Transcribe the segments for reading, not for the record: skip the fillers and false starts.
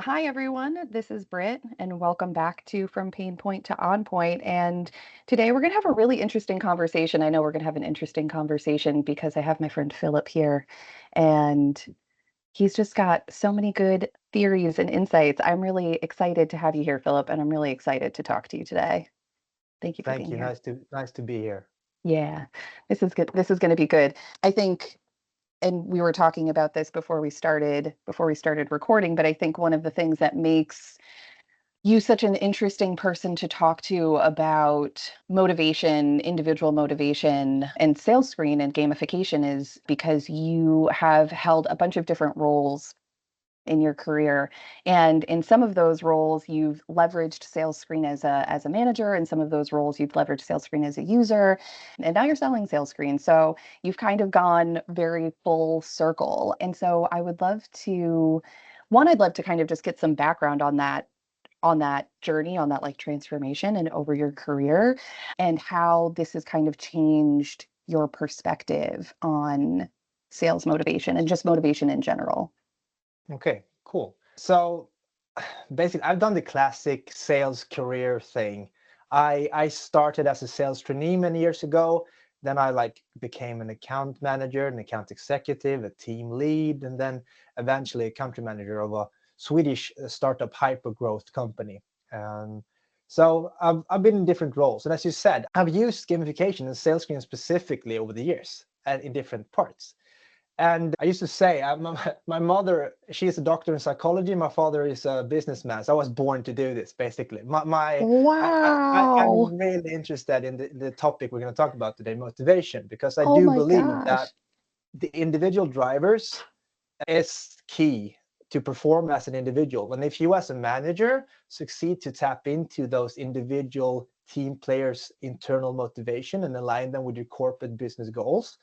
Hi, everyone. This is Britt, and welcome back to From Pain Point to On Point. And today we're going to have a really interesting conversation. I know we're going to have an interesting conversation because I have my friend Philip here, and he's just got so many good theories and insights. I'm really excited to have you here, Philip, and I'm really excited to talk to you today. Thank you for Thank being you. here. Nice to be here. Yeah, this is good. This is going to be good. I think and we were talking about this before we started recording, but I think one of the things that makes you such an interesting person to talk to about motivation, individual motivation, and sales screen and gamification is because you have held a bunch of different roles in your career. And in some of those roles, you've leveraged sales screen as a manager, and some of those roles you've leveraged sales screen as a user, and now you're selling sales screen. So you've kind of gone very full circle. And so I'd love to kind of just get some background on that journey, on that like transformation and over your career, and how this has kind of changed your perspective on sales motivation and just motivation in general. Okay, cool. So basically, I've done the classic sales career thing. I started as a sales trainee many years ago. Then I became an account manager, an account executive, a team lead, and then eventually a country manager of a Swedish startup hyper growth company. Um, so I've been in different roles, and as you said, I've used gamification and sales screen specifically over the years and in different parts. And I used to say, my mother, she's a doctor in psychology. My father is a businessman. So I was born to do this, basically. Wow. I'm really interested in the topic we're going to talk about today, motivation, because I Oh do my believe that gosh. the individual drivers is key to perform as an individual. And if you as a manager succeed to tap into those individual team players' internal motivation and align them with your corporate business goals,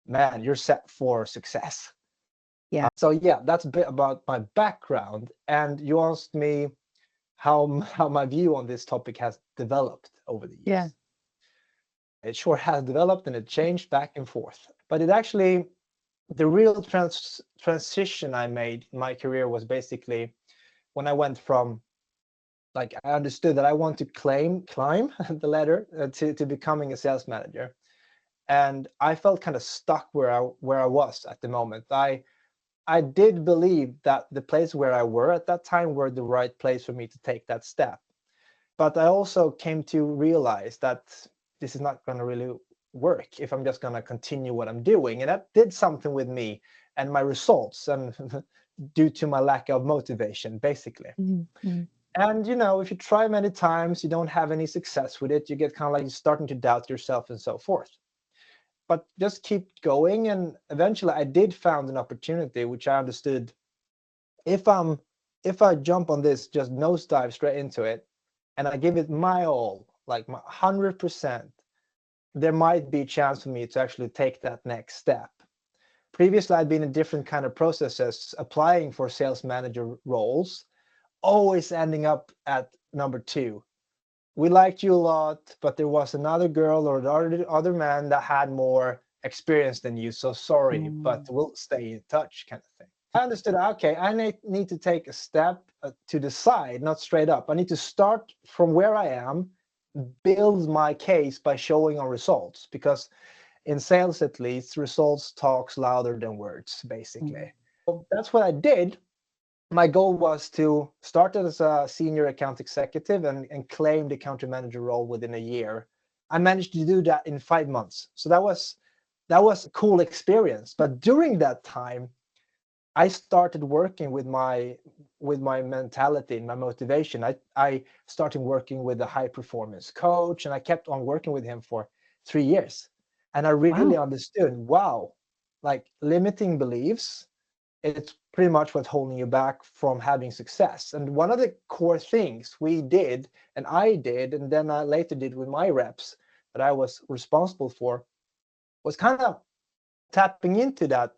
man, you're set for success. Yeah. So yeah, that's a bit about my background. And you asked me how my view on this topic has developed over the Yeah. years. It sure has developed and it changed back and forth. But it actually, the real transition I made in my career was basically when I went from I understood that I want to climb the ladder to becoming a sales manager. And I felt kind of stuck where I was at the moment. I did believe that the place where I were at that time were the right place for me to take that step. But I also came to realize that this is not going to really work if I'm just going to continue what I'm doing. And that did something with me and my results and due to my lack of motivation, basically. Mhm. And if you try many times, you don't have any success with it, you get kind of like starting to doubt yourself and so forth. But just keep going, and eventually I did found an opportunity which I understood if I jump on this, just nosedive straight into it, and I give it my all, like my 100%, there might be a chance for me to actually take that next step. Previously I'd been in different kind of processes applying for sales manager roles, always ending up at number 2. We liked you a lot, but there was another girl or the other man that had more experience than you. So sorry, but Mm. we'll stay in touch, kind of thing. I understood, okay, I need to take a step to the side, not straight up. I need to start from where I am, build my case by showing on results, because in sales at least, results talks louder than words, Mm. basically. So that's what I did. My goal was to start as a senior account executive and claim the country manager role within a year. I managed to do that in 5 months. So that was a cool experience. But during that time, I started working with my mentality and my motivation. I started working with a high performance coach, and I kept on working with him for 3 years. And I really Wow. understood, wow, like limiting beliefs, it's pretty much what's holding you back from having success. And one of the core things we did, and I did, and then I later did with my reps that I was responsible for, was kind of tapping into that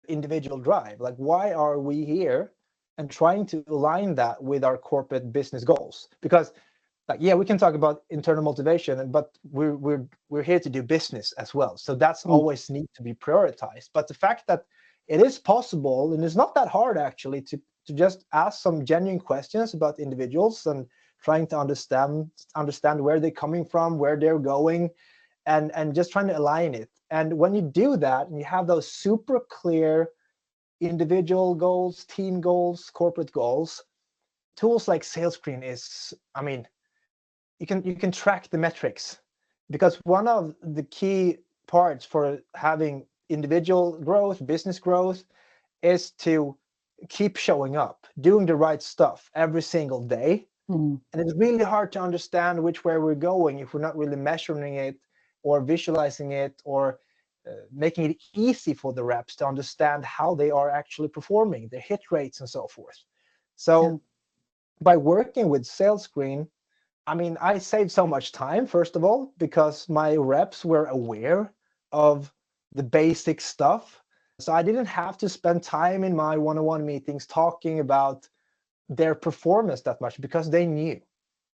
individual drive. Like, why are we here? And trying to align that with our corporate business goals. Because yeah, we can talk about internal motivation, but we're here to do business as well. So that's Mm. always need to be prioritized. But the fact that it is possible, and it's not that hard actually, to just ask some genuine questions about individuals and trying to understand where they're coming from, where they're going, and just trying to align it. And when you do that and you have those super clear individual goals, team goals, corporate goals, tools like SalesScreen is, I mean, you can track the metrics, because one of the key parts for having individual growth, business growth, is to keep showing up, doing the right stuff every single day. Mm. And it's really hard to understand which way we're going if we're not really measuring it or visualizing it, or making it easy for the reps to understand how they are actually performing, their hit rates and so forth. So by working with SalesScreen, I mean, I saved so much time, first of all, because my reps were aware of the basic stuff. So I didn't have to spend time in my one-on-one meetings talking about their performance that much, because they knew.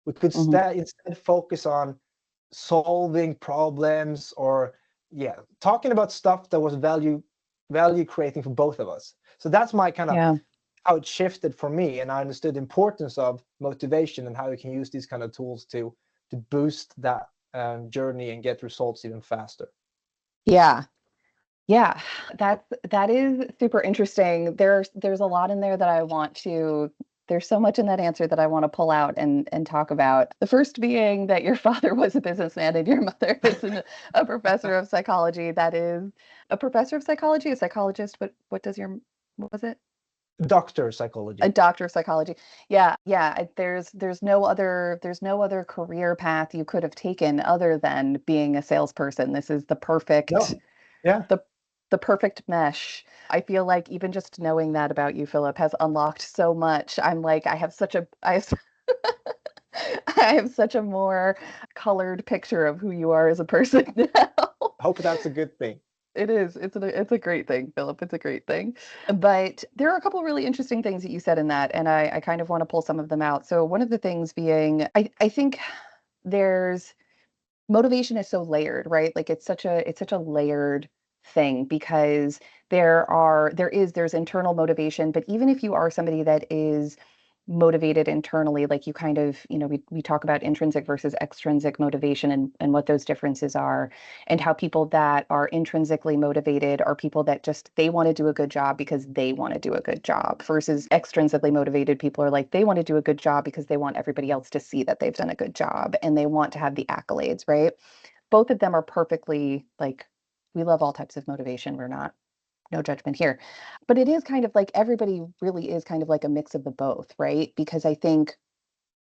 We could instead focus on solving problems, or talking about stuff that was value creating for both of us. So that's my kind of how it shifted for me, and I understood the importance of motivation and how you can use these kind of tools to boost that journey and get results even faster. Yeah. That is super interesting. There's a lot in there that I want to. There's so much in that answer that I want to pull out and talk about. The first being that your father was a businessman and your mother is a professor of psychology. That is a professor of psychology, a psychologist. What was it? Doctor of psychology. A doctor of psychology. Yeah. There's no other career path you could have taken other than being a salesperson. This is the perfect. No. Yeah. The perfect mesh. I feel like even just knowing that about you, Philip, has unlocked so much. I'm like, I have such a more colored picture of who you are as a person now. I hope that's a good thing. It is. It's a great thing, Philip. It's a great thing. But there are a couple of really interesting things that you said in that, and I kind of want to pull some of them out. So one of the things being, I think there's motivation is so layered, right? Like it's such a layered thing, because there's internal motivation, but even if you are somebody that is motivated internally, like you kind of, we talk about intrinsic versus extrinsic motivation, and what those differences are, and how people that are intrinsically motivated are people that just, they want to do a good job because they want to do a good job, versus extrinsically motivated people are like, they want to do a good job because they want everybody else to see that they've done a good job and they want to have the accolades, right? Both of them are perfectly, like, we love all types of motivation. We're not, no judgment here. But it is kind of like everybody really is kind of like a mix of the both, right? Because I think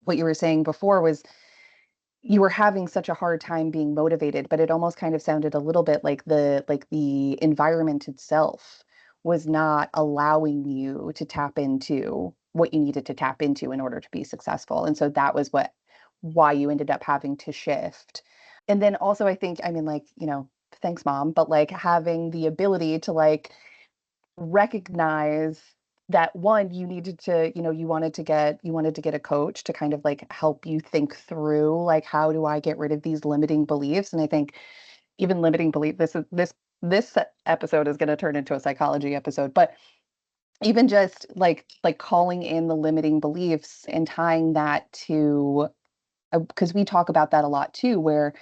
what you were saying before was you were having such a hard time being motivated, but it almost kind of sounded a little bit like the environment itself was not allowing you to tap into what you needed to tap into in order to be successful. And so that was why you ended up having to shift. And then also I think, I mean, like, thanks mom, but like having the ability to like recognize that, one, you needed to, you wanted to get a coach to kind of like help you think through, like, how do I get rid of these limiting beliefs? And I think even limiting belief, this episode is going to turn into a psychology episode, but even just like calling in the limiting beliefs and tying that to, because we talk about that a lot too, where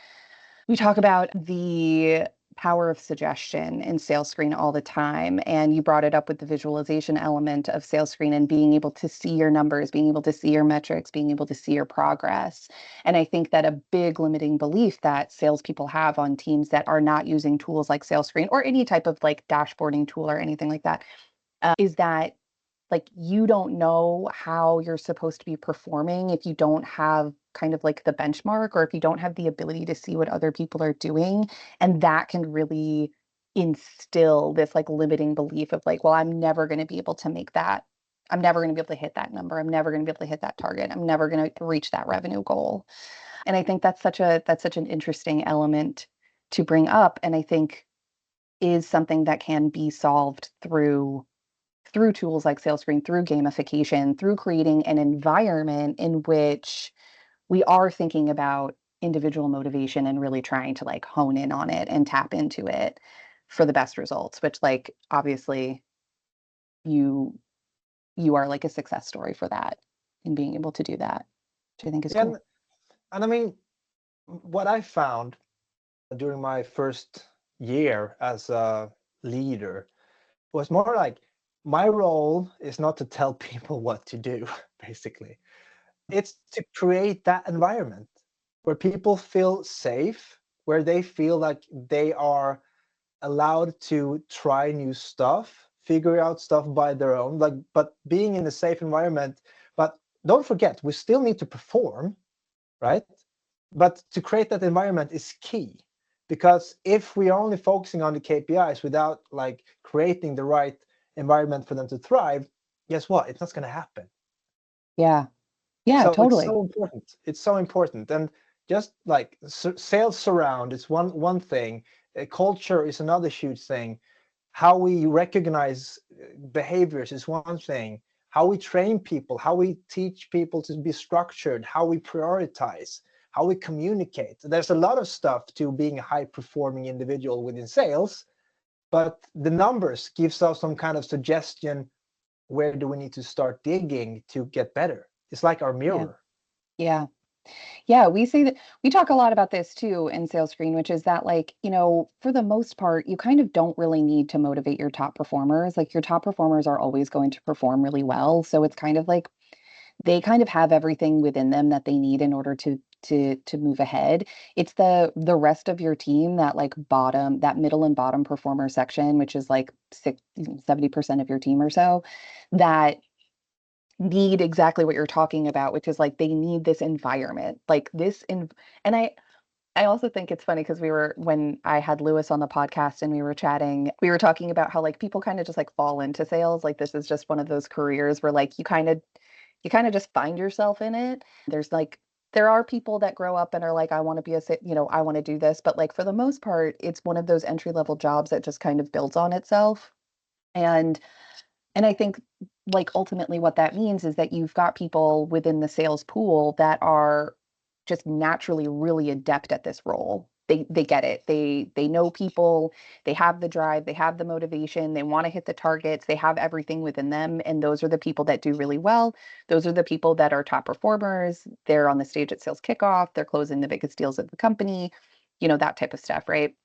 we talk about the power of suggestion in SalesScreen all the time. And you brought it up with the visualization element of SalesScreen and being able to see your numbers, being able to see your metrics, being able to see your progress. And I think that a big limiting belief that salespeople have on teams that are not using tools like SalesScreen or any type of like dashboarding tool or anything like that, is that, like, you don't know how you're supposed to be performing if you don't have kind of like the benchmark, or if you don't have the ability to see what other people are doing. And that can really instill this like limiting belief of like, well, I'm never going to be able to make that. I'm never going to be able to hit that number. I'm never going to be able to hit that target. I'm never going to reach that revenue goal. And I think that's such an interesting element to bring up. And I think is something that can be solved through tools like SalesScreen, through gamification, through creating an environment in which we are thinking about individual motivation and really trying to like hone in on it and tap into it for the best results, which, like, obviously you you are like a success story for that and being able to do that, which I think is And cool. and I mean, what I found during my first year as a leader was more like my role is not to tell people what to do, basically. It's to create that environment where people feel safe, where they feel like they are allowed to try new stuff, figure out stuff by their own, like, but being in a safe environment. But don't forget, we still need to perform, right? But to create that environment is key, because if we are only focusing on the KPIs without like creating the right environment for them to thrive, guess what? It's not going to happen. Yeah. Yeah, So it's totally. so important. It's so important. And just like sales surround is one thing. Culture is another huge thing. How we recognize behaviors is one thing. How we train people, how we teach people to be structured, how we prioritize, how we communicate. There's a lot of stuff to being a high performing individual within sales, but the numbers gives us some kind of suggestion. Where do we need to start digging to get better? It's like our Yeah. mirror. Yeah. Yeah, we say that we talk a lot about this too in SalesScreen, which is that like, for the most part, you kind of don't really need to motivate your top performers. Like your top performers are always going to perform really well. So it's kind of like they kind of have everything within them that they need in order to move ahead. It's the rest of your team, that middle and bottom performer section, which is like 70% of your team or so, that need exactly what you're talking about, which is like they need this environment, like and I also think it's funny because when I had Lewis on the podcast and we were chatting, we were talking about how like people kind of just like fall into sales. Like this is just one of those careers where like you kind of just find yourself in it. There are people that grow up and are like, I want to be I want to do this. But like for the most part, it's one of those entry level jobs that just kind of builds on itself. And and I think like ultimately what that means is that you've got people within the sales pool that are just naturally really adept at this role. They get it. They know people, they have the drive, they have the motivation, they want to hit the targets, they have everything within them. And those are the people that do really well. Those are the people that are top performers. They're on the stage at sales kickoff, they're closing the biggest deals of the company, that type of stuff, right?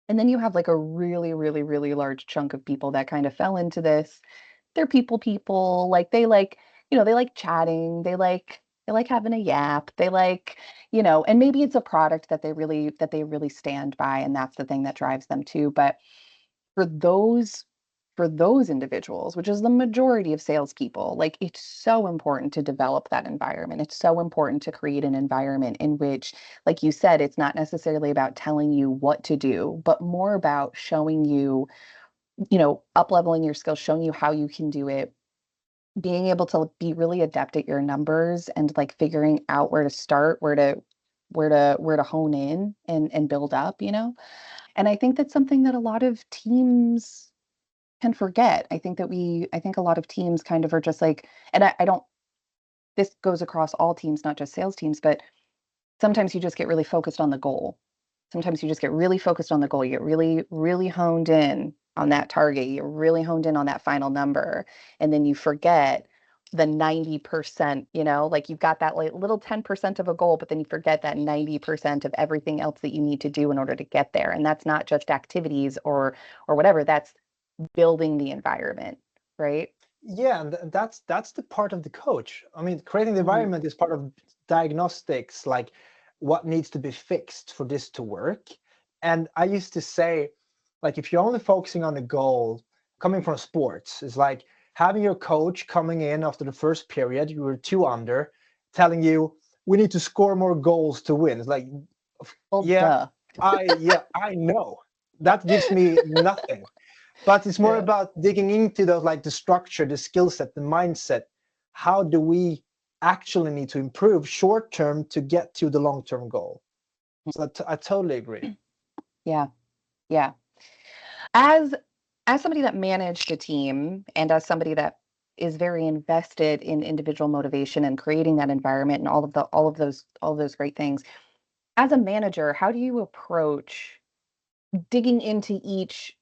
And then you have like a really, really, really large chunk of people that kind of fell into this. They're people, like they like chatting, they like having a yap, and maybe it's a product that they really stand by, and that's the thing that drives them too. But for those for those individuals, which is the majority of salespeople, like it's so important to develop that environment. It's so important to create an environment in which, like you said, it's not necessarily about telling you what to do, but more about showing you, up leveling your skills, showing you how you can do it, being able to be really adept at your numbers and like figuring out where to start, where to hone in and build up. And I think that's something that a lot of teams can forget. I think a lot of teams kind of are just like, and I don't, this goes across all teams, not just sales teams, but sometimes you just get really focused on the goal. Sometimes you just get really focused on the goal. You get really, really honed in on that target. You're really honed in on that final number. And then you forget the 90%, like you've got that like little 10% of a goal, but then you forget that 90% of everything else that you need to do in order to get there. And that's not just activities or whatever. That's building the environment, right? Yeah, and that's the part of the coach. I mean, creating the Mhm. environment is part of diagnostics, like what needs to be fixed for this to work. And I used to say, like, if you're only focusing on the goal, coming from sports, is like having your coach coming in after the first period, you were two under, telling you we need to score more goals to win. It's like, Well, yeah, duh. I know. That gives me nothing. But it's more Yeah. about digging into those, like the structure, the skill set, the mindset. How do we actually need to improve short term to get to the long term goal? So I totally agree. Yeah. Yeah. As as somebody that managed a team and as somebody that is very invested in individual motivation and creating that environment and all of those great things. As a manager, how do you approach digging into each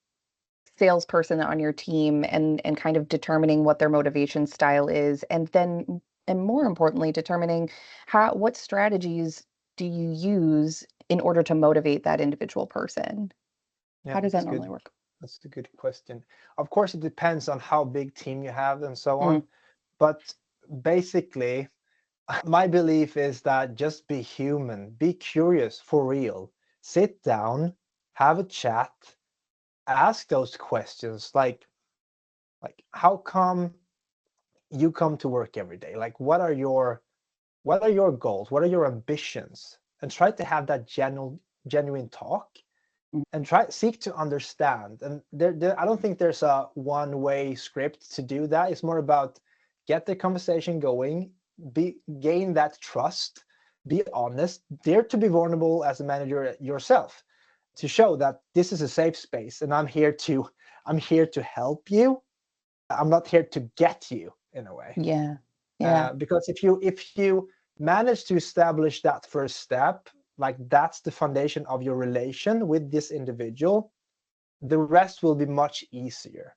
salesperson on your team and kind of determining what their motivation style is, and then, and more importantly, determining what strategies do you use in order to motivate that individual person? Yeah, How does that that's normally good. work? That's a good question. Of course, it depends on how big team you have and so Mm, on. But basically, my belief is that just be human, be curious for real. Sit down, have a chat, ask those questions like how come you come to work every day? Like what are your goals? What are your ambitions? And try to have that genuine talk mm, and seek to understand. And I don't think there's a one-way script to do that. It's more about get the conversation going, gain that trust, be honest, dare to be vulnerable as a manager yourself, to show that this is a safe space and I'm here to help you. I'm not here to get you in a way. yeah. Yeah. Because if you manage to establish that first step, like that's the foundation of your relation with this individual, the rest will be much easier.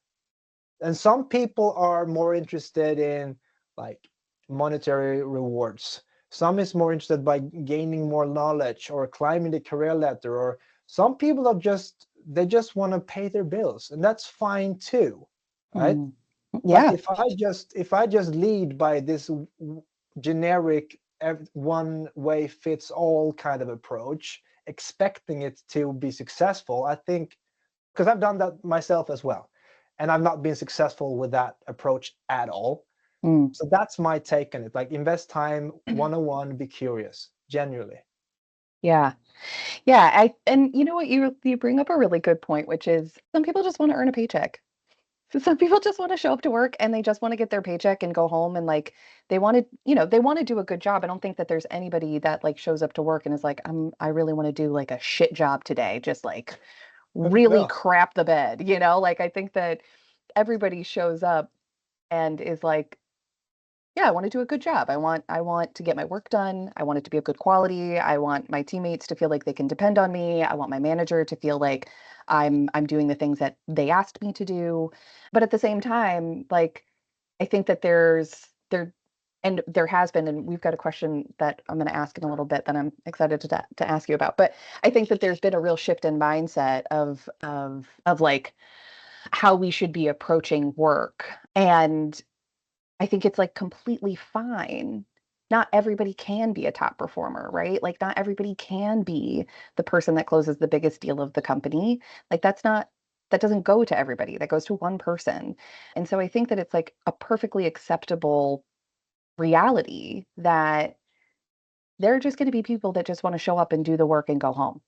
And some people are more interested in like monetary rewards. Some is more interested by gaining more knowledge or climbing the career ladder, or some people are they just want to pay their bills, and that's fine too, right? Mm, But yeah. if I just lead by this generic one way fits all kind of approach, expecting it to be successful, I think, because I've done that myself as well, and I've not been successful with that approach at all. Mm. So that's my take on it. Like invest time, 101, be curious, genuinely. Yeah. Yeah. And you know what, you bring up a really good point, which is some people just want to earn a paycheck. So some people just want to show up to work and they just want to get their paycheck and go home, and like they want to, they want to do a good job. I don't think that there's anybody that like shows up to work and is like, I really want to do like a shit job today, just like really No. crap the bed, Like I think that everybody shows up and is like, yeah, I want to do a good job. I want to get my work done. I want it to be of good quality. I want my teammates to feel like they can depend on me. I want my manager to feel like I'm doing the things that they asked me to do. But at the same time, like I think that there has been, and we've got a question that I'm going to ask in a little bit that I'm excited to ask you about. But I think that there's been a real shift in mindset of like how we should be approaching work. And I think it's like completely fine. Not everybody can be a top performer, right? Like not everybody can be the person that closes the biggest deal of the company. Like that doesn't go to everybody. That goes to one person. And so I think that it's like a perfectly acceptable reality that there are just going to be people that just want to show up and do the work and go home.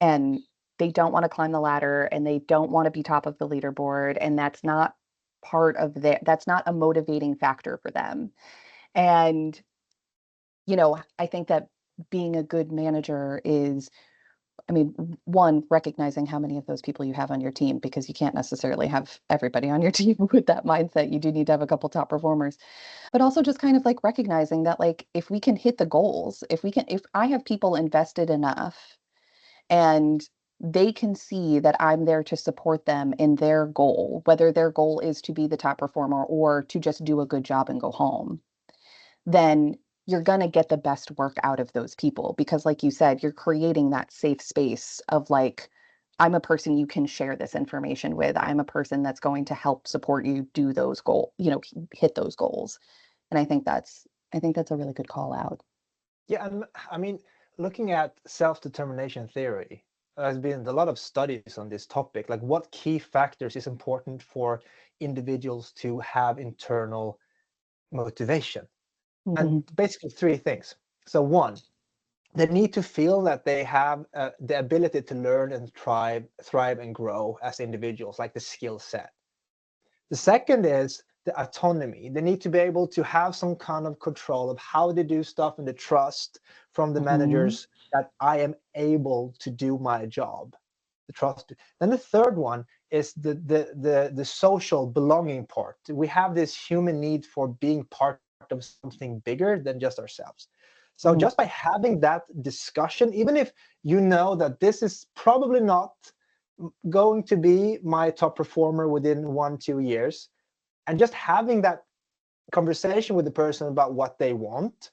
And they don't want to climb the ladder and they don't want to be top of the leaderboard. And that's not that's not a motivating factor for them. And, I think that being a good manager is, I mean, one, recognizing how many of those people you have on your team, because you can't necessarily have everybody on your team with that mindset. You do need to have a couple top performers, but also just kind of like recognizing that, like, if we can hit the goals, if I have people invested enough and they can see that I'm there to support them in their goal, whether their goal is to be the top performer or to just do a good job and go home, then you're going to get the best work out of those people because like you said, you're creating that safe space of like, I'm a person you can share this information with. I'm a person that's going to help support you do those goals, hit those goals. And I think that's a really good call out. Yeah, and I mean, looking at self-determination theory, there's been a lot of studies on this topic, like what key factors is important for individuals to have internal motivation. And Mhm. basically three things. So one, they need to feel that they have the ability to learn and thrive and grow as individuals, like the skill set. The second is the autonomy. They need to be able to have some kind of control of how they do stuff and the trust from the Mhm. managers that I am able to do my job. The trust. Then the third one is the social belonging part. We have this human need for being part of something bigger than just ourselves. So Mm. just by having that discussion, even if you know that this is probably not going to be my top performer within 1-2 years, and just having that conversation with the person about what they want,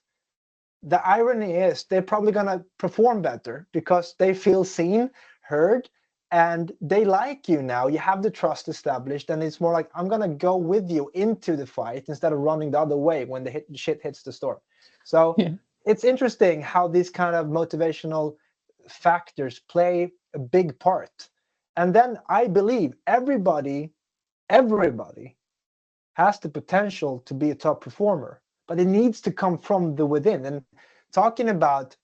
the irony is they're probably going to perform better because they feel seen, heard, and they like you now. You have the trust established, and it's more like, I'm going to go with you into the fight instead of running the other way when the shit hits the storm. So Yeah. it's interesting how these kind of motivational factors play a big part. And then I believe everybody has the potential to be a top performer, but it needs to come from the within. And talking about,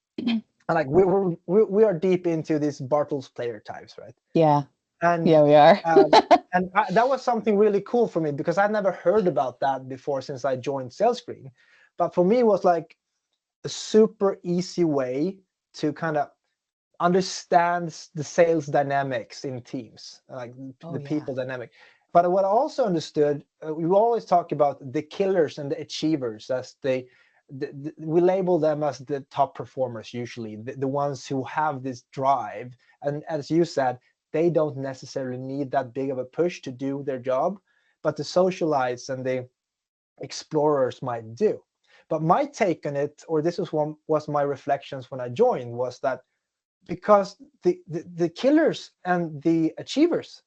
like, we are deep into these Bartle's player types, right? Yeah. And Yeah, we are. that was something really cool for me because I'd never heard about that before since I joined SalesScreen. But for me, it was like a super easy way to kind of understand the sales dynamics in teams, like the Yeah. people dynamic. But what I also understood, we always talk about the killers and the achievers as we label them as the top performers usually, the ones who have this drive. And as you said, they don't necessarily need that big of a push to do their job, but the socialites and the explorers might do. But my take on it, or this was my reflections when I joined, was that because the killers and the achievers,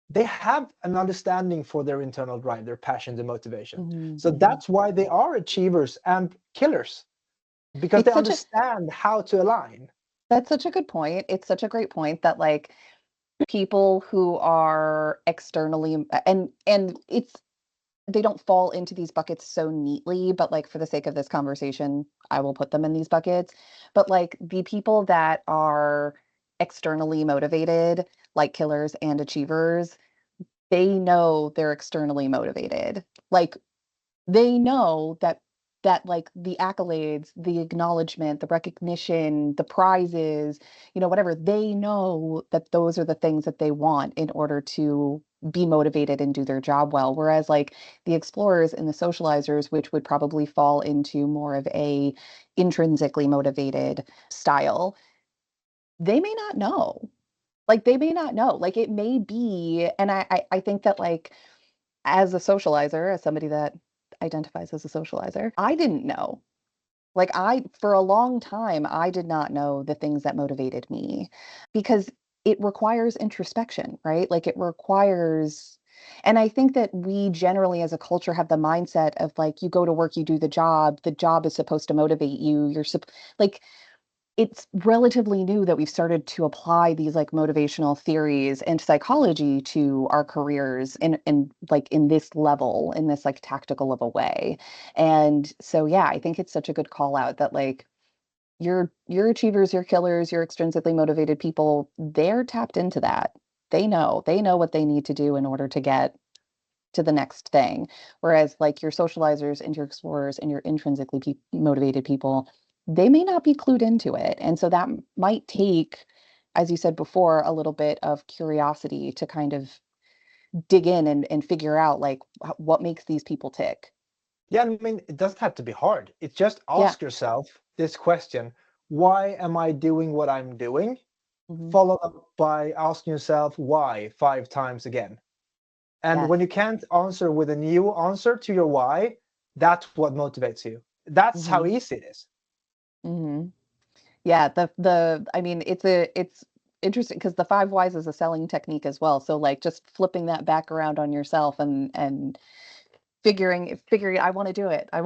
they have an understanding for their internal drive, their passion, their motivation. So that's why they are achievers and killers, because they It's such a understand how to align. That's such a good point. It's such a great point that like people who are externally and it's they don't fall into these buckets so neatly, but like for the sake of this conversation, I will put them in these buckets. But like the people that are externally motivated, like killers and achievers, they know they're externally motivated. Like they know that like the accolades, the acknowledgement, the recognition, the prizes, whatever, they know that those are the things that they want in order to be motivated and do their job well. Whereas like the explorers and the socializers, which would probably fall into more of a intrinsically motivated style, they may not know. Like they may not know. Like it may be, and I think that like as a socializer, as somebody that identifies as a socializer, I didn't know. Like for a long time, I did not know the things that motivated me because it requires introspection, right? Like it requires, and I think that we generally as a culture have the mindset of like, you go to work, you do the job is supposed to motivate you. Like, it's relatively new that we've started to apply these like motivational theories and psychology to our careers in like in this level, in this like tactical of a way. And so yeah, I think it's such a good call out that like your achievers, your killers, your extrinsically motivated people, they're tapped into that. They know what they need to do in order to get to the next thing. Whereas like your socializers and your explorers and your intrinsically motivated people, they may not be clued into it. And so that might take, as you said before, a little bit of curiosity to kind of dig in and figure out like what makes these people tick. Yeah, I mean, it doesn't have to be hard. It's just Yeah. ask yourself this question: why am I doing what I'm doing? Hmm. Followed up by asking yourself why 5 times again. And Yes. when you can't answer with a new answer to your why, that's what motivates you. That's how Hmm. easy it is. Hmm. Yeah. I mean, it's interesting because the five whys is a selling technique as well. So like just flipping that back around on yourself and figuring I want to do it. I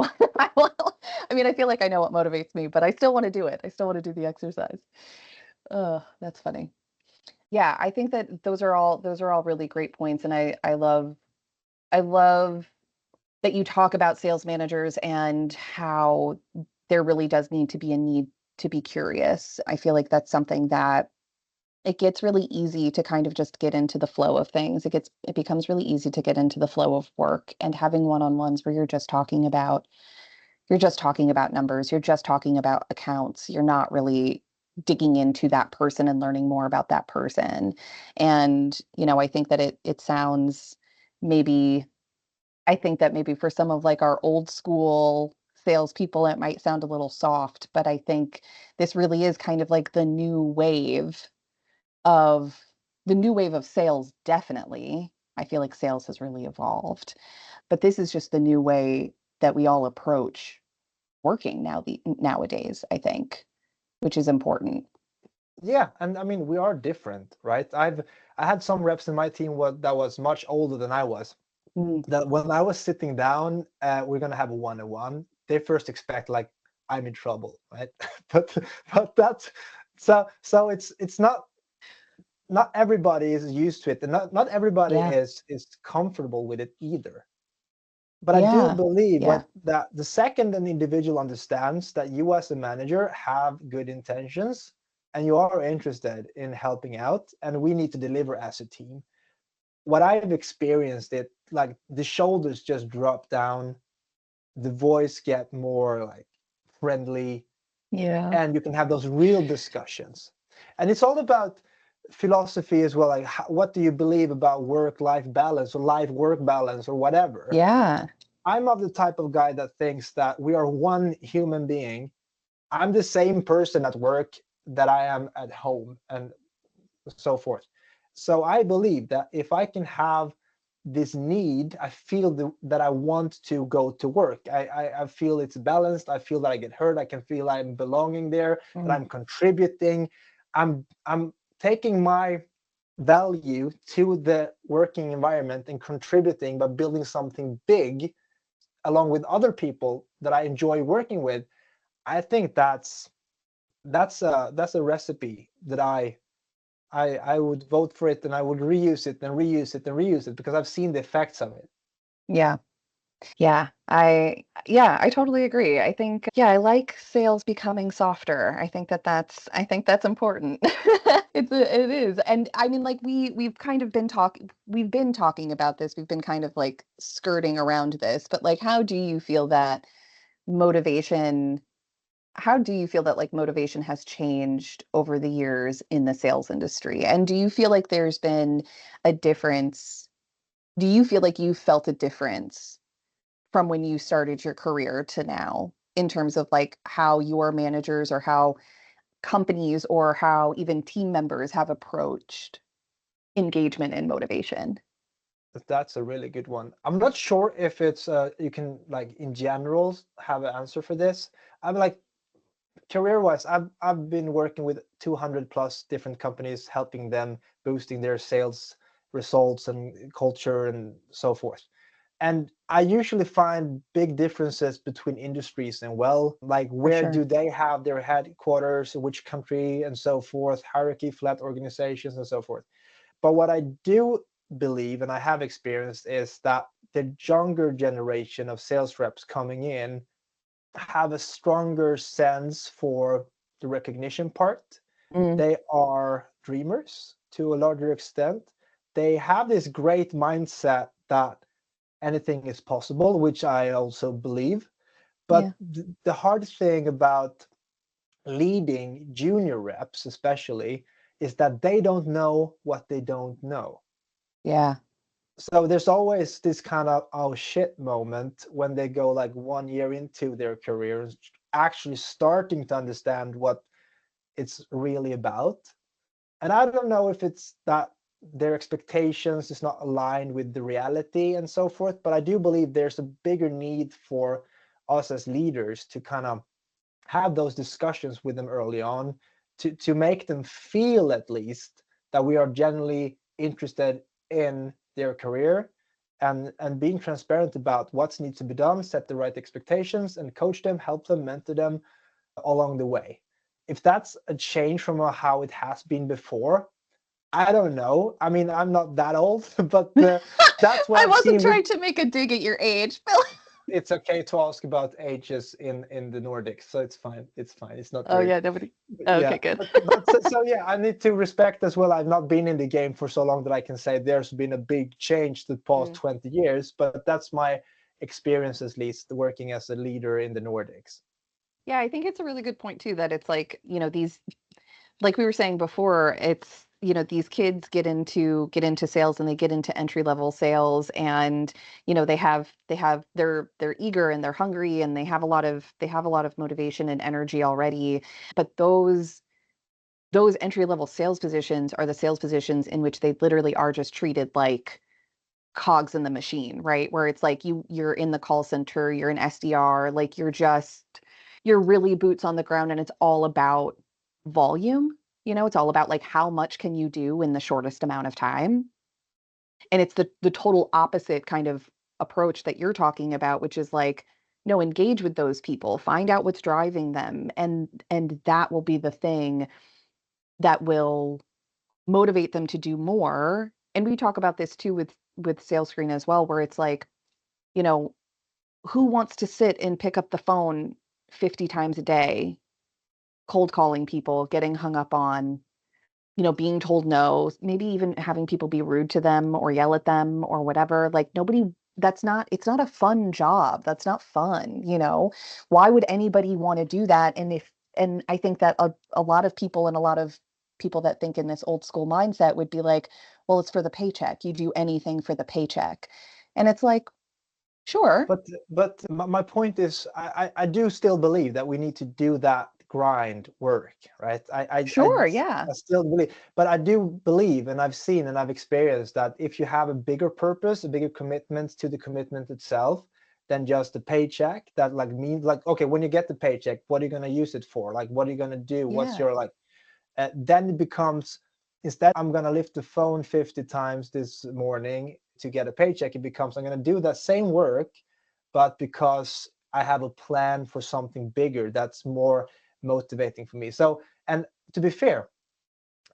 mean, I feel like I know what motivates me, but I still want to do it. I still want to do the exercise. That's funny. Yeah, I think that those are all really great points. And I love that you talk about sales managers and how there really does need to be a need to be curious. I feel like that's something that it gets really easy to kind of just get into the flow of things. It becomes really easy to get into the flow of work, and having one-on-ones where you're just talking about numbers, you're just talking about accounts, you're not really digging into that person and learning more about that person. And I think that it sounds maybe I think that maybe for some of like our old school salespeople, it might sound a little soft, but I think this really is kind of like the new wave of the new wave of sales, definitely. I feel like sales has really evolved, but this is just the new way that we all approach working nowadays, I think, which is important. Yeah, and I mean we are different, right? I had some reps in my team that was much older than I was. Mm, That when I was sitting down, we're gonna have a one-on-one. They first expect like I'm in trouble, right? but that's so it's not everybody is used to it, and not everybody yeah. is comfortable with it either. But I do Yeah. believe Yeah. that the second an individual understands that you as a manager have good intentions and you are interested in helping out and we need to deliver as a team, what I've experienced, it like the shoulders just drop down, the voice get more like friendly, Yeah. and you can have those real discussions. And it's all about philosophy as well, like what do you believe about work life balance or life work balance or whatever. Yeah. I'm of the type of guy that thinks that we are one human being. I'm the same person at work that I am at home and so forth. So I believe that if I can have this need, I feel that I want to go to work. I feel it's balanced. I feel that I get heard. I can feel I'm belonging there, that Mm, I'm contributing. I'm taking my value to the working environment and contributing by building something big along with other people that I enjoy working with. I think that's a recipe that I would vote for it, and I would reuse it and reuse it and reuse it because I've seen the effects of it. yeah. Yeah, I totally agree. I think yeah, I like sales becoming softer. I think that's important. It is. And I mean like we've been talking about this. We've been kind of like skirting around this, but like motivation how do you feel that like motivation has changed over the years in the sales industry? And do you feel like there's been a difference? Do you feel like you felt a difference from when you started your career to now in terms of like how your managers or how companies or how even team members have approached engagement and motivation? That's a really good one. I'm not sure if it's you can like in general have an answer for this. I'm like career wise, I've been working with 200 plus different companies, helping them boosting their sales results and culture and so forth. And I usually find big differences between industries and well, like For where sure. do they have their headquarters, which country, and so forth, hierarchy, flat organizations, and so forth. But what I do believe and I have experienced is that the younger generation of sales reps coming in have a stronger sense for the recognition part. Mm, They are dreamers to a larger extent. They have this great mindset that anything is possible, which I also believe. yeah. But the hard thing about leading junior reps, especially, is that they don't know what they don't know. Yeah. So there's always this kind of oh shit moment when they go like 1 year into their careers, actually starting to understand what it's really about. And I don't know if it's that their expectations is not aligned with the reality and so forth, but I do believe there's a bigger need for us as leaders to kind of have those discussions with them early on to make them feel at least that we are genuinely interested in their career and being transparent about what needs to be done, set the right expectations and coach them, help them, mentor them along the way. If that's a change from how it has been before, I don't know. I mean, I'm not that old, but that's what I I've wasn't seen with trying to make a dig at your age, Phil. it's okay to ask about ages in the Nordics, so it's fine. It's fine. It's not Oh very yeah, nobody. yeah. Okay, good. But so yeah, I need to respect as well. I've not been in the game for so long that I can say there's been a big change the past Mm. 20 years. But that's my experience, at least working as a leader in the Nordics. Yeah, I think it's a really good point too that it's like, these like we were saying before, it's, these kids get into sales and they get into entry level sales and, they're eager and they're hungry and they have a lot of motivation and energy already. But those those entry-level sales positions are the sales positions in which they literally are just treated like cogs in the machine, right? Where it's like you're in the call center, you're an SDR, like you're really boots on the ground, and it's all about volume. It's all about like how much can you do in the shortest amount of time. And it's the total opposite kind of approach that you're talking about, which is like, no, engage with those people, find out what's driving them, and that will be the thing that will motivate them to do more. And we talk about this too with SalesScreen as well, where it's like, you know, who wants to sit and pick up the phone 50 times a day, cold calling people, getting hung up on, being told no, maybe even having people be rude to them or yell at them or whatever. Like nobody, it's not a fun job. That's not fun. Why would anybody want to do that? And I think that a lot of people, and a lot of people that think in this old school mindset would be like, well, it's for the paycheck. You do anything for the paycheck. And it's like, sure, But my point is, I do still believe that we need to do that grind work, right? sure, yeah, I still believe, but I do believe, and I've seen and I've experienced that if you have a bigger purpose, a bigger commitment to the commitment itself than just the paycheck, that like means like, okay, when you get the paycheck, what are you going to use it for? Like, what are you going to do? What's yeah, your like, then it becomes, instead I'm going to lift the phone 50 times this morning to get a paycheck, it becomes I'm going to do that same work, but because I have a plan for something bigger that's more motivating for me. So, and to be fair,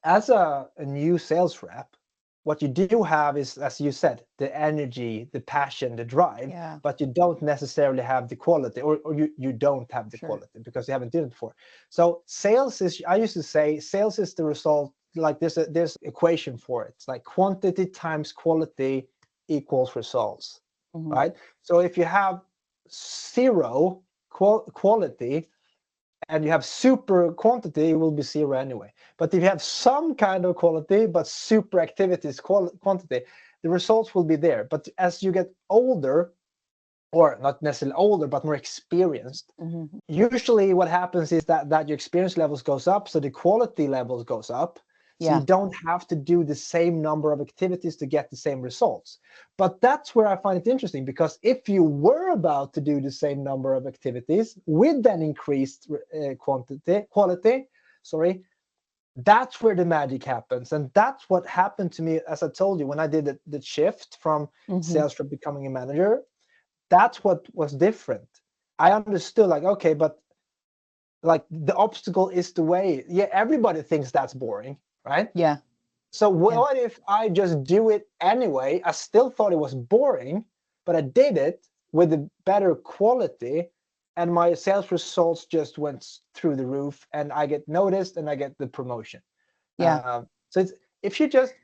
as a new sales rep, what you do have is, as you said, the energy, the passion, the drive, yeah, but you don't necessarily have the quality, or you don't have the sure. quality because you haven't done it before. So sales is, I used to say, sales is the result, like there's equation for it. It's like quantity times quality equals results, Hmm. right? So if you have zero quality, and you have super quantity, it will be zero anyway. But if you have some kind of quality, but super activities quantity, the results will be there. But as you get older, or not necessarily older, but more experienced, Hmm. usually what happens is that your experience levels goes up, so the quality levels goes up. So you Yeah, don't have to do the same number of activities to get the same results. But that's where I find it interesting, because if you were about to do the same number of activities with an increased quality, sorry, that's where the magic happens. And that's what happened to me, as I told you, when I did the shift from hmm, sales rep becoming a manager. That's what was different. I understood, like, okay, but like the obstacle is the way. Yeah, everybody thinks that's boring, right? yeah, So yeah, what if I just do it anyway? I still thought it was boring, but I did it with a better quality, and my sales results just went through the roof, and I get noticed and I get the promotion. yeah, So it's, if you just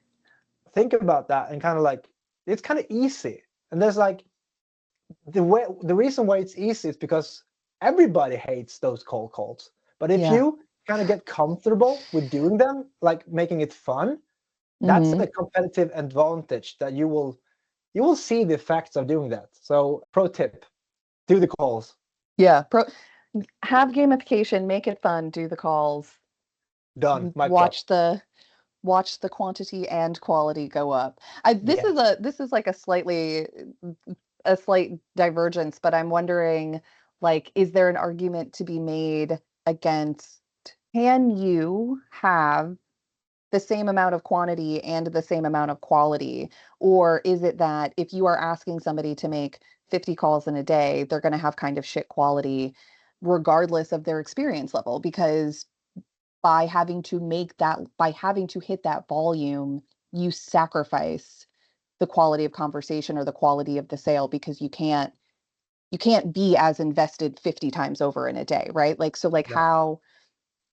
think about that and kind of like, it's kind of easy. And there's like, the reason why it's easy is because everybody hates those cold calls. But if yeah. you kind of get comfortable with doing them, like making it fun, that's Hmm. a competitive advantage that you will see the effects of doing that. So pro tip, do the calls. Yeah. Have gamification, make it fun, do the calls, Done. Mic drop. watch the quantity and quality go up. Yeah. This is like a slight divergence, but I'm wondering, like, is there an argument to be made against, can you have the same amount of quantity and the same amount of quality? Or is it that if you are asking somebody to make 50 calls in a day, they're going to have kind of shit quality regardless of their experience level? Because by having to hit that volume, you sacrifice the quality of conversation or the quality of the sale, because you can't be as invested 50 times over in a day, right? Like, so like Yeah. how.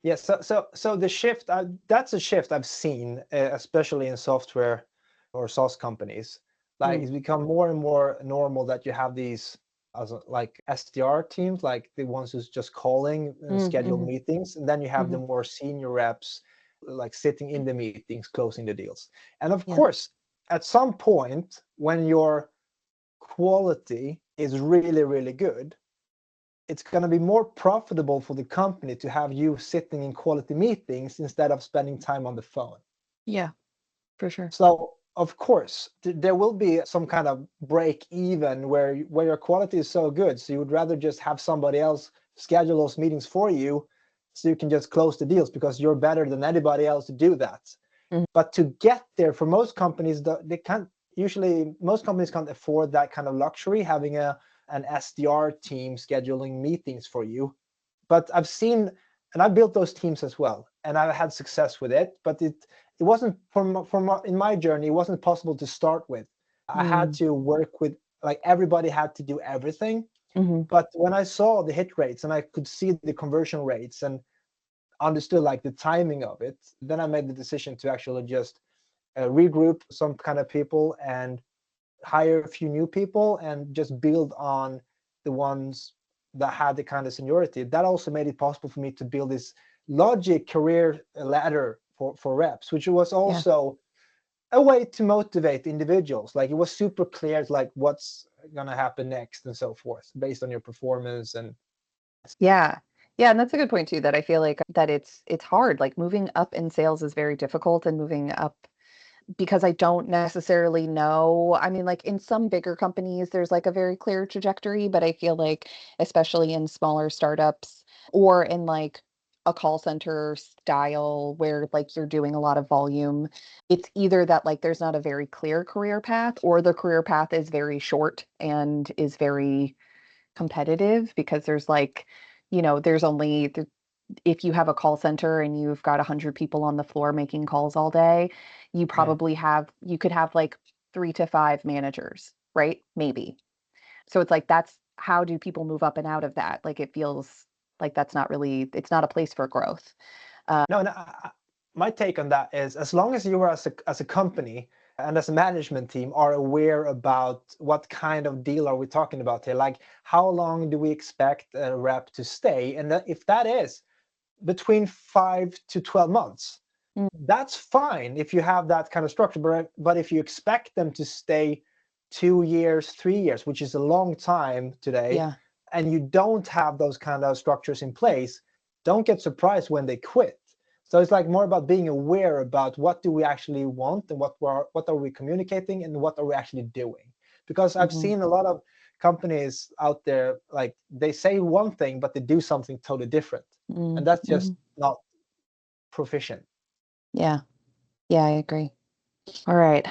Yeah. So the shift, that's a shift I've seen, especially in software or SaaS companies. Like Mm, it's become more and more normal that you have these as like SDR teams, like the ones who's just calling and mm, schedule mhm, meetings, and then you have the mhm. more senior reps like sitting in the meetings, closing the deals. And of Yeah, course, at some point when your quality is really, really good, it's going to be more profitable for the company to have you sitting in quality meetings instead of spending time on the phone. Yeah, for sure. So of course there will be some kind of break even where your quality is so good, so you would rather just have somebody else schedule those meetings for you, so you can just close the deals because you're better than anybody else to do that. But to get there, for most companies, they can't, usually most companies can't afford that kind of luxury, having an SDR team scheduling meetings for you. But I've seen, and I built those teams as well, and I've had success with it. But it wasn't in my journey, it wasn't possible to start with. I had to work with, like, everybody had to do everything. But when I saw the hit rates and I could see the conversion rates and understood like the timing of it, then I made the decision to actually just regroup some kind of people and hire a few new people and just build on the ones that had the kind of seniority. That also made it possible for me to build this logic career ladder for reps, which was also a way to motivate individuals. Like, it was super clear, like what's going to happen next and so forth based on your performance. And Yeah. Yeah, and that's a good point too, that I feel like that it's hard. Like moving up in sales is very difficult, and moving up, because I don't necessarily know. I mean, like in some bigger companies, there's like a very clear trajectory, but I feel like, especially in smaller startups or in like a call center style where like you're doing a lot of volume, it's either that like there's not a very clear career path, or the career path is very short and is very competitive, because there's like, there's only if you have a call center and you've got 100 people on the floor making calls all day, you could have like 3 to 5 managers, right? Maybe. So it's like, that's how do people move up and out of that? Like it feels like it's not a place for growth. no, my take on that is, as long as you are as a company and as a management team are aware about what kind of deal are we talking about here, like how long do we expect a rep to stay, and if that is between 5 to 12 months, that's fine if you have that kind of structure. But if you expect them to stay 2 years, 3 years, which is a long time today, Yeah. and you don't have those kind of structures in place, don't get surprised when they quit. So it's like more about being aware about what do we actually want, and what are we communicating, and what are we actually doing. Because I've seen a lot of companies out there, like they say one thing but they do something totally different, and that's just not proficient. Yeah. Yeah, I agree. All right.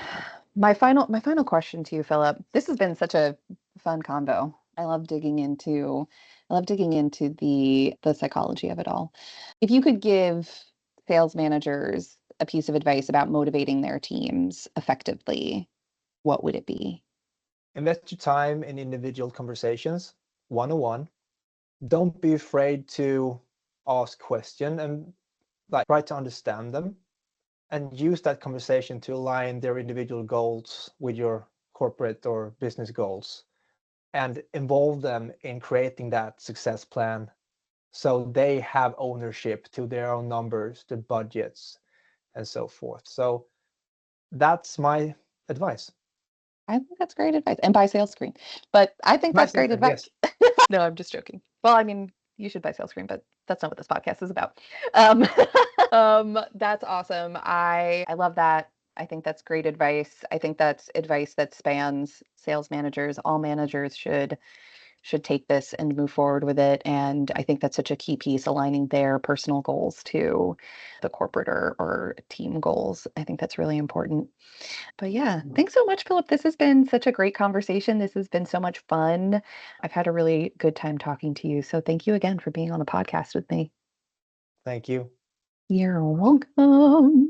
My final question to you, Philip. This has been such a fun convo. I love digging into the psychology of it all. If you could give sales managers a piece of advice about motivating their teams effectively, what would it be? Invest your time in individual conversations, one-on-one. Don't be afraid to ask questions and like try to understand them, and use that conversation to align their individual goals with your corporate or business goals, and involve them in creating that success plan so they have ownership to their own numbers, the budgets, and so forth. So that's my advice. I think that's great advice. And buy SalesScreen. But I think My that's great secret, advice. yes. No, I'm just joking. Well, I mean, you should buy SalesScreen, but that's not what this podcast is about. Um, that's awesome. I love that. I think that's great advice. I think that's advice that spans sales managers. All managers should take this and move forward with it. And I think that's such a key piece, aligning their personal goals to the corporate or team goals. I think that's really important. But yeah, thanks so much, Philip. This has been such a great conversation. This has been so much fun. I've had a really good time talking to you. So thank you again for being on the podcast with me. Thank you. You're welcome.